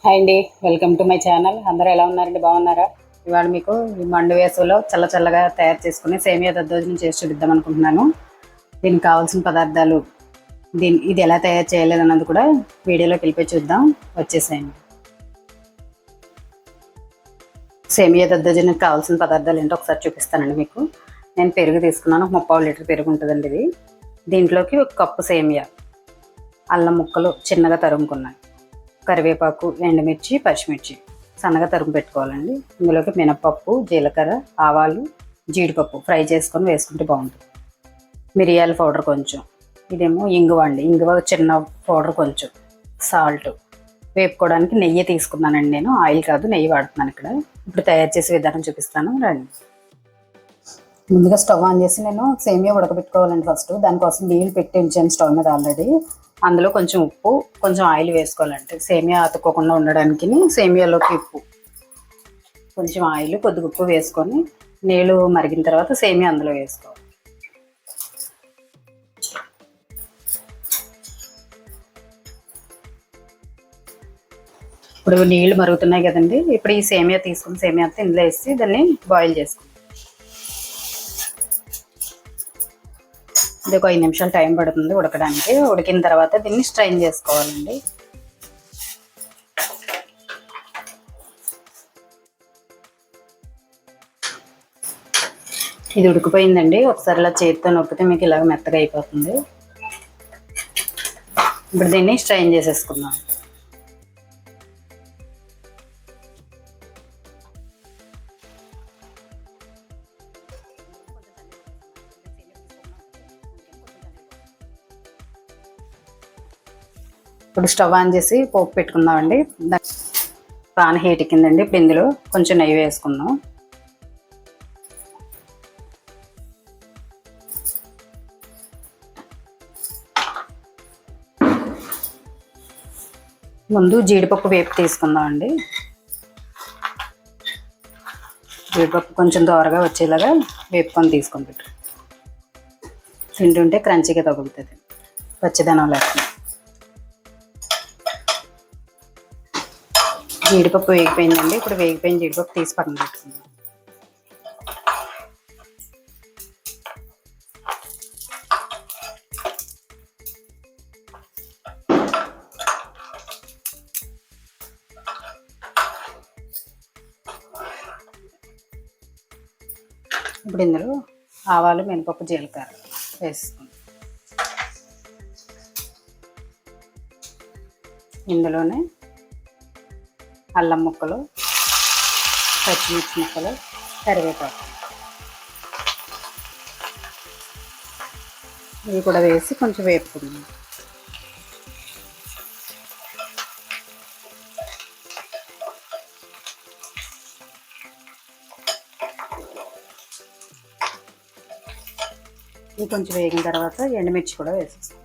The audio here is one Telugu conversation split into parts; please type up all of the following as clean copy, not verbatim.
హాయ్ అండి, వెల్కమ్ టు మై ఛానల్. అందరూ ఎలా ఉన్నారండి? బాగున్నారా? ఇవాళ మీకు ఈ మండు వేసవిలో చల్లగా తయారు చేసుకుని సేమియా దద్దోజనం చేసి చూపిద్దాం అనుకుంటున్నాను. దీనికి కావాల్సిన పదార్థాలు, ఇది ఎలా తయారు చేయలేదు అన్నది కూడా వీడియోలోకి వెళ్ళిపోయి చూద్దాం. వచ్చేసేయండి. సేమియా దద్దోజనానికి కావాల్సిన పదార్థాలు ఏంటో ఒకసారి చూపిస్తానండి మీకు. నేను పెరుగు తీసుకున్నాను, 3/4 లీటర్ పెరుగు ఉంటుందండి ఇది. దీంట్లోకి 1 కప్పు సేమియా, అల్లం ముక్కలు చిన్నగా తరుముకున్నాను, కరివేపాకు, ఎండుమిర్చి, పచ్చిమిర్చి సన్నగా తరుము పెట్టుకోవాలండి. ఇందులోకి మినపప్పు, జీలకర్ర, ఆవాలు, జీడిపప్పు ఫ్రై చేసుకొని వేసుకుంటే బాగుంటుంది. మిరియాల పౌడర్ కొంచెం, ఇదేమో ఇంగువ అండి, ఇంగువ చిన్న పౌడర్ కొంచెం, సాల్ట్. వేపుకోవడానికి నెయ్యి తీసుకున్నానండి, నేను ఆయిల్ కాదు నెయ్యి వాడుతున్నాను ఇక్కడ. ఇప్పుడు తయారు చేసే విధానం చూపిస్తాను రండి. ముందుగా స్టవ్ ఆన్ చేసి నేను సేమియా ఉడకబెట్టుకోవాలండి. ఫస్ట్ దానికోసం నీళ్ళు పెట్టి ఉంచాను స్టవ్ మీద ఆల్రెడీ. అందులో కొంచెం ఉప్పు, కొంచెం ఆయిల్ వేసుకోవాలంటే సేమియా అతుక్కోకుండా ఉండడానికి. సేమియాలోకి ఉప్పు, కొంచెం ఆయిల్, కొద్దిగా ఉప్పు వేసుకొని నీళ్ళు మరిగిన తర్వాత సేమియా అందులో వేసుకోవాలి. ఇప్పుడు నీళ్ళు మరుగుతున్నాయి కదండి, ఇప్పుడు ఈ సేమియా తీసుకుని సేమియా అంతా ఇందులో వేసి దాన్ని బాయిల్ చేసుకోవాలి. ఇది ఒక 5 నిమిషాలు టైం పడుతుంది ఉడకడానికి. ఉడికిన తర్వాత దీన్ని స్ట్రైన్ చేసుకోవాలండి. ఇది ఉడికిపోయిందండి. ఒకసారి ఇలా చేతితో నొక్కితే మీకు ఇలాగ మెత్తగా అయిపోతుంది. ఇప్పుడు దీన్ని స్ట్రైన్ చేసేసుకుందాం. ఇప్పుడు స్టవ్ ఆన్ చేసి పోపు పెట్టుకుందామండి. పాన్ హీట్ ఎక్కిందండి. ఇప్పుడు ఇందులో కొంచెం నెయ్యి వేసుకుందాం. ముందు జీడిపప్పు వేపు తీసుకుందాం అండి. జీడిపప్పు కొంచెం దోరగా వచ్చేలాగా వేపుకొని తీసుకొని పెట్టు. తింటుంటే క్రంచీగా తగులుతుంది, పచ్చిదనం లేకుండా. జీడిపప్పు వేగిపోయిందండి. ఇప్పుడు వేగిపోయిన జీడిపప్పు తీసి పక్కన పెట్టుకుందాం. ఇప్పుడు ఇందులో ఆవాలు, మినపప్పు, జీలకర్ర వేసుకుందాం. ఇందులోనే అల్లం ముక్కలు, పచ్చిమిర్చి ముక్కలు, కరివేపాకు ఇవి కూడా వేసి కొంచెం వేపుకుందాం. ఇవి కొంచెం వేగిన తర్వాత ఎండుమిర్చి కూడా వేసేస్తాం.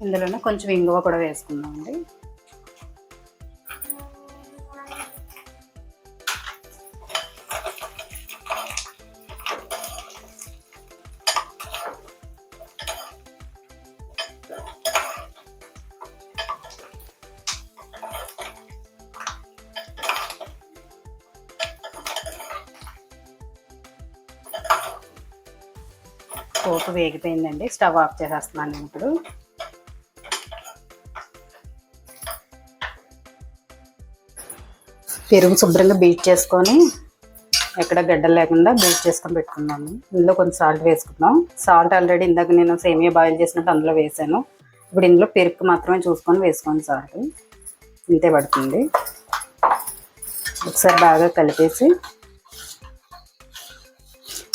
ఇందులోనే కొంచెం ఇంగువ కూడా వేసుకుందామండి. పోపు వేగిపోయిందండి. స్టవ్ ఆఫ్ చేసేస్తున్నాను ఇప్పుడు. పెరుగు శుభ్రంగా బీట్ చేసుకొని, ఎక్కడ గడ్డలు లేకుండా బీట్ చేసుకొని పెట్టుకున్నాము. ఇందులో కొంచెం సాల్ట్ వేసుకుందాం. సాల్ట్ ఆల్రెడీ ఇందాక నేను సేమియా బాయిల్ చేసినట్టు అందులో వేసాను. ఇప్పుడు ఇందులో పెరుగు మాత్రమే చూసుకొని వేసుకోండి. సాల్ట్ ఇంతే పడుతుంది. ఒకసారి బాగా కలిపేసి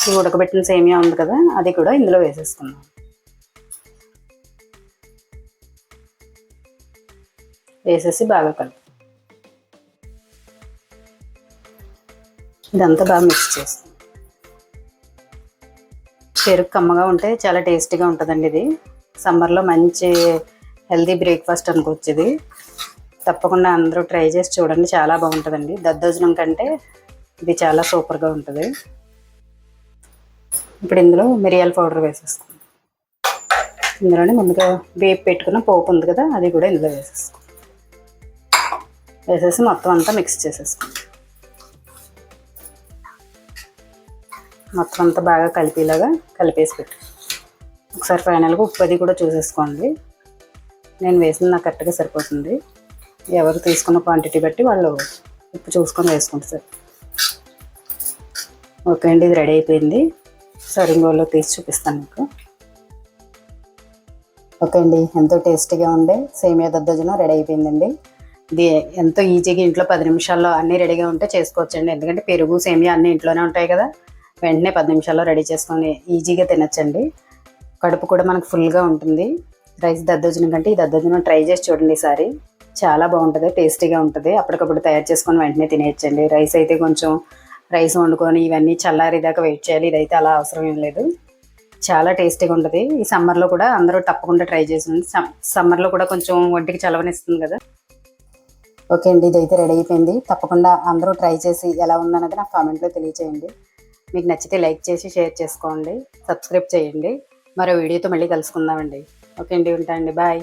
ఈ ఉడకబెట్టిన సేమియా ఉంది కదా, అది కూడా ఇందులో వేసేసుకుందాం. వేసేసి బాగా కలిపి ఇదంతా బాగా మిక్స్ చేస్తాం. పెరుగు కమ్మగా ఉంటే చాలా టేస్టీగా ఉంటుందండి. ఇది సమ్మర్లో మంచి హెల్తీ బ్రేక్ఫాస్ట్ అనుకోవచ్చు. ఇది తప్పకుండా అందరూ ట్రై చేసి చూడండి, చాలా బాగుంటుందండి. దద్దోజనం కంటే ఇది చాలా సూపర్గా ఉంటుంది. ఇప్పుడు ఇందులో మిరియాల పౌడర్ వేసేస్తాం. ఇందులోనే ముందుగా వేపు పెట్టుకున్న పోపు ఉంది కదా, అది కూడా ఇందులో వేసేసి మొత్తం అంతా మిక్స్ చేసేసుకో. మొత్తం అంతా బాగా కలిపేలాగా కలిపేసి పెట్టు. ఒకసారి ఫైనల్గా ఉప్పు అది కూడా చూసేసుకోండి. నేను వేసింది నాకు కరెక్ట్గా సరిపోతుంది. ఎవరు తీసుకున్న క్వాంటిటీ బట్టి వాళ్ళు ఉప్పు చూసుకొని వేసుకుంటారు. ఓకే అండి, ఇది రెడీ అయిపోయింది. సర్వింగ్ బౌల్లో తీసి చూపిస్తాను మీకు. ఓకే అండి, ఎంతో టేస్టీగా ఉండే సేమియా దద్దోజనం రెడీ అయిపోయిందండి. ఇది ఎంతో ఈజీగా ఇంట్లో 10 నిమిషాల్లో అన్నీ రెడీగా ఉంటే చేసుకోవచ్చండి. ఎందుకంటే పెరుగు సేమియా అన్నీ ఇంట్లోనే ఉంటాయి కదా, వెంటనే 10 నిమిషాల్లో రెడీ చేసుకొని ఈజీగా తినచ్చండి. కడుపు కూడా మనకు ఫుల్గా ఉంటుంది. రైస్ దద్దోజనం కంటే ఈ దద్దోజనం ట్రై చేసి చూడండి ఈసారి. చాలా బాగుంటుంది, టేస్టీగా ఉంటుంది. అప్పటికప్పుడు తయారు చేసుకొని వెంటనే తినేయచ్చండి. రైస్ అయితే కొంచెం రైస్ వండుకొని ఇవన్నీ చల్లారేదాకా వెయిట్ చేయాలి. ఇదైతే అలా అవసరం ఏం లేదు. చాలా టేస్టీగా ఉంటుంది. ఈ సమ్మర్లో కూడా అందరూ తప్పకుండా ట్రై చేసి సమ్మర్లో కూడా కొంచెం ఒంటికి చలవనిస్తుంది కదా. ఓకే అండి, ఇదైతే రెడీ అయిపోయింది. తప్పకుండా అందరూ ట్రై చేసి ఎలా ఉందన్నది నాకు కామెంట్లో తెలియచేయండి. మీకు నచ్చితే లైక్ చేసి షేర్ చేసుకోండి, సబ్స్క్రైబ్ చేయండి. మరో వీడియోతో మళ్ళీ కలుసుకుందామండి. ఓకే అండి, ఉంటా అండి, బాయ్.